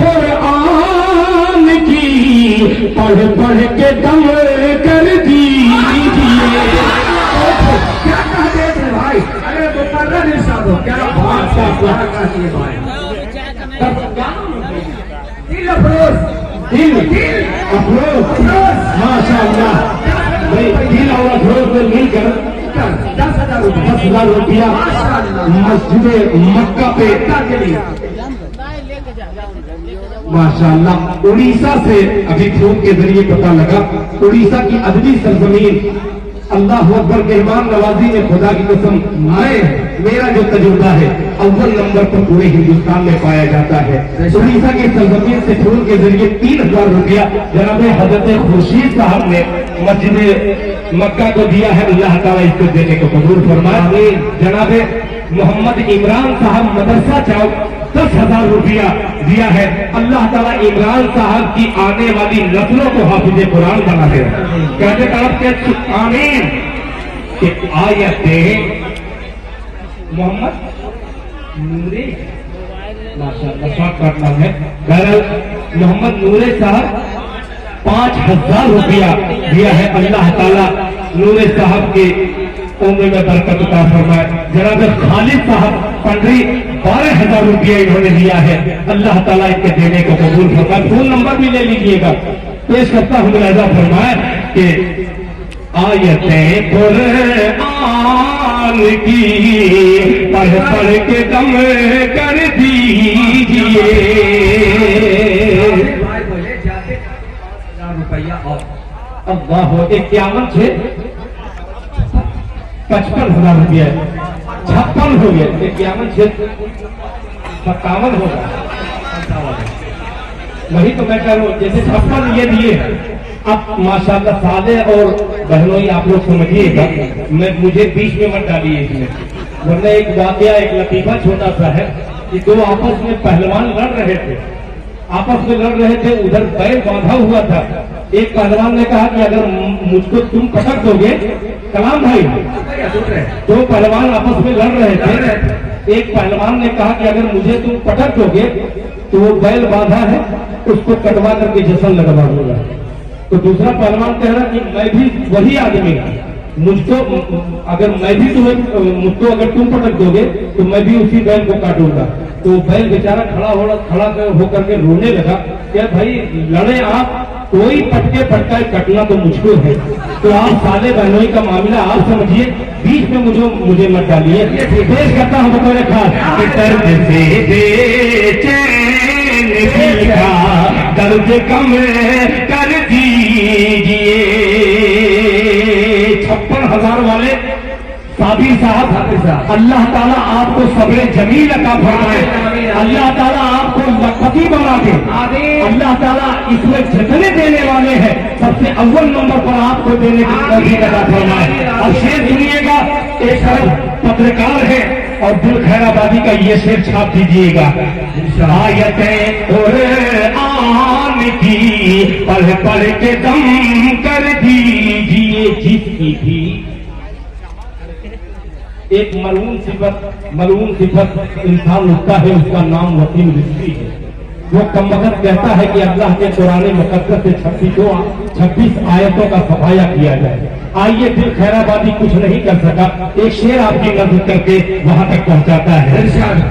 قرآن کی پڑھ پڑھ کے دم کر دیجیے. کیا کہتے تھے بھائی؟ ارے مقرر ارشاد ہو. کیا بات کہتی ہے بھائی؟ دل افروز، دل افروز، ماشاء اللہ. دل اور افروز میں مل کر 10,000 روپیہ مسجد مکہ پہ ماشاء اللہ. اڑیسہ سے ابھی فون کے ذریعے پتہ لگا، اڑیسہ کی ادبی سرزمین اللہ اکبر کے مہمان نوازی میں خدا کی قسم میرا جو تجربہ ہے اول نمبر پر پورے ہندوستان میں پایا جاتا ہے. اڑیسہ کی سرزمین سے فون کے ذریعے 3,000 روپیہ جناب حضرت خورشید صاحب نے مسجد مکہ کو دیا ہے. اللہ تعالیٰ اس کو دینے کو قبول فرمائے. جناب محمد عمران صاحب مدرسہ چوک 10,000 روپیہ دیا ہے. اللہ تعالیٰ عمران صاحب کی آنے والی نسلوں کو حافظ قرآن بنا دے. کہتے آپ کے آمین. کہ آیتیں محمد نورے ماشاءاللہ شاک کرنا ہے. محمد نورے صاحب 5,000 روپیہ دیا ہے. اللہ تعالیٰ نورے صاحب کے عمر میں برکت عطا فرمائے. جناب خالد صاحب پنڈری 12,000 روپیہ انہوں نے دیا ہے. اللہ تعالیٰ ان کے دینے کو قبول فرمائے. فون نمبر بھی لے لیجئے گا. پیش کرتا ہوں ملاحظہ فرمائے کہ آیتیں قرآن کی پڑھ پڑھ کے دم کر دیجئے. اللہ ہو 51 سے 55,000 روپیہ 56 ہو گیا. 51 سے 57 ہوگا. وہی تو میں کہہ رہا ہوں جیسے 56 یہ دیے. اب ماشاءاللہ سادے اور بہنوئی آپ لوگ سمجھیے گا. مجھے بیچ میں مت ڈالیے اس میں. ورنہ ایک واقعہ ایک لطیفہ چھوٹا سا ہے کہ دو آپس میں پہلوان لڑ رہے تھے. ادھر بیل باندھا ہوا تھا. ایک پہلوان نے کہا کہ اگر مجھ کو تم پکڑ دو گے. کلام بھائی دو پہلوان آپس میں لڑ رہے تھے. ایک پہلوان نے کہا کہ اگر مجھے تم پکڑ دو گے تو وہ بیل باندھا ہے اس کو کٹوا کر کے جسم لگوا دوں گا. تو دوسرا پہلوان کہہ رہا کہ میں بھی وہی آدمی مجھ کو اگر تم پٹک دو گے تو میں بھی اسی بیل کو کاٹوں گا. تو بیل بیچارہ کھڑا ہو کر کے رونے لگا کہ بھائی لڑے آپ, کوئی پٹکے پٹکائے کٹنا تو مجھ کو ہے. تو آپ سالے بہنوئی کا معاملہ آپ سمجھیے, بیچ میں مجھے مت ڈالیے. پیش کرتا ہوں بطور خاص درد سے بے چین دل کا درد کم کر دیجئے. 56,000 والے صابر صاحب, اللہ تعالیٰ آپ کو صبر جمیل عطا فرمائے. اللہ تعالیٰ آپ کو لقبی بنا دے. اللہ تعالیٰ اس میں جتنے دینے والے ہیں سب سے اول نمبر پر آپ کو دینے کی توفیق عطا فرمائے. اور شعر سنیے گا, ایک طرف پترکار ہے اور دل خیر آبادی کا یہ شعر چھاپ دیجیے گا. آیتیں قرآن کی پڑھ پڑھ کے دم کر دیجیے. جس کی بھی ایک ملعون صفت انسان ہوتا ہے, اس کا نام وسیم رزقی ہے. وہ کم وقت کہتا ہے کہ اللہ کے قرآن مقدس سے 26 آیتوں کا صفایا کیا جائے. آئیے دل خیر آبادی کچھ نہیں کر سکا, ایک شعر آپ کی نظر کر کے وہاں تک پہنچاتا ہے.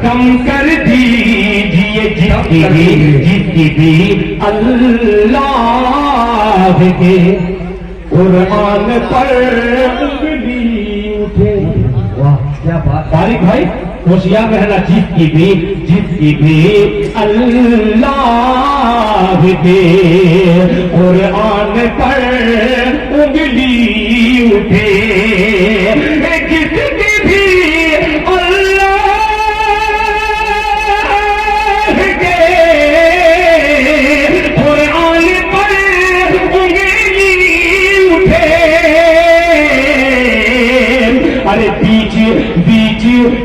کم کر دیجیے جس کی بھی اللہ کے قرآن پر انگلی اٹھے. کیا بات طارق بھائی, ہوشیار رہنا. جس کی بھی اللہ کے قرآن پر انگلی اٹھے. جس کی بھی اللہ کے قرآن پر انگلی اٹھے. ارے بیچ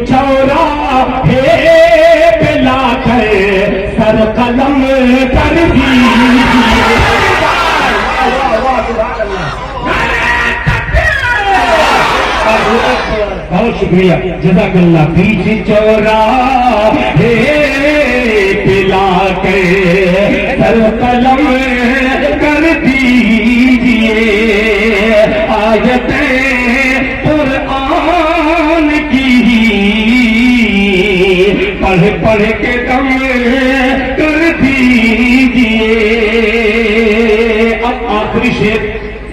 چوراہے پہ لا کر سر قلم کر دیجیے. شکریہ جزاک اللہ. بیچ چوراہے پلا کے سر قلم کر دیجئے آیتیں قرآن کی پڑھ پڑھ کے دم کر دیجئے. اب آخری شعر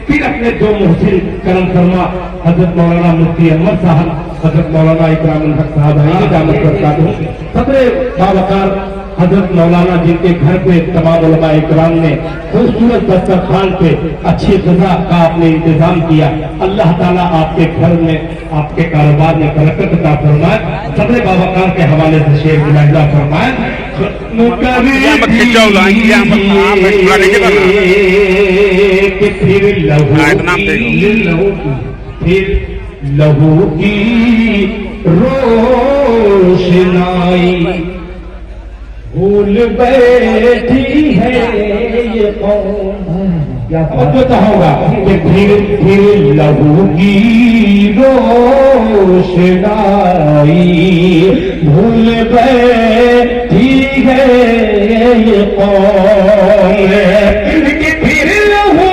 پھر اپنے دو محسن کرم فرما حضرت مولانا مفتی احمد صاحب، حضرت مولانا اکرام الحق صاحب ہیں دامت برکاتہ ہوں. صدر باوقار حضرت مولانا جن کے گھر پہ تمام علماء اکرام نے خوبصورت دسترخوان پہ اچھی غذا کا آپ نے انتظام کیا. اللہ تعالیٰ آپ کے گھر میں آپ کے کاروبار میں برکت عطا فرمائے. صدر باوقار کے حوالے سے شعر ملاحظہ فرمائے. پھر لہو کی روشنائی بھول بیٹھی ہے یہ قوم. ہوگا کہ پھر لہو کی روشنائی بھول بیٹھی ہے یہ قوم. کہ پھر لہو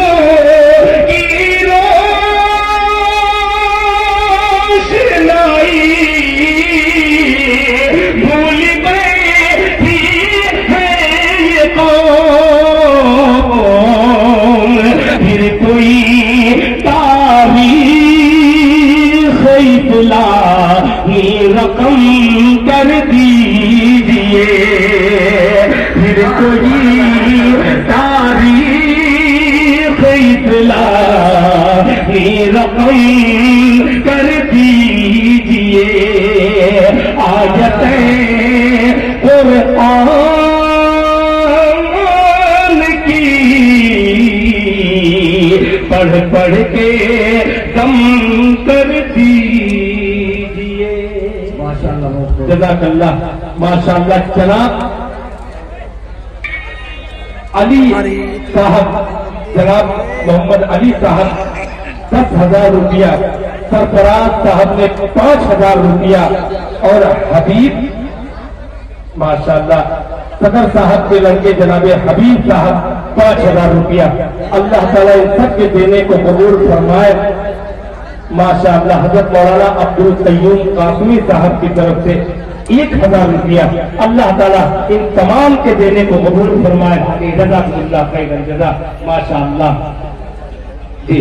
کی روشنائی بھول بیٹھی ہے یہ قوم. پھر کوئی تاریخ اطلاعی رقم کر دیجئے. پھر کوئی تاریخ اطلاعی رقم کر دیجئے. آیتیں قرآن کی پڑھ پڑھ کے دم کر دیجئے. ماشاءاللہ جزاک اللہ. ماشاءاللہ. جناب علی صاحب، جناب محمد علی صاحب 10,000 روپیہ، سرفراز صاحب نے 5,000 روپیہ اور حبیب ماشاءاللہ صدر صاحب کے لڑکے جناب حبیب صاحب 5,000 روپیہ. اللہ تعالیٰ ان سب کے دینے کو قبول فرمائے. ماشاءاللہ حضرت مولانا عبدالقیوم قاسمی صاحب کی طرف سے 1,000 روپیہ. اللہ تعالیٰ ان تمام کے دینے کو قبول فرمائے. جزاک اللہ خیر الجزا. ماشاءاللہ. جی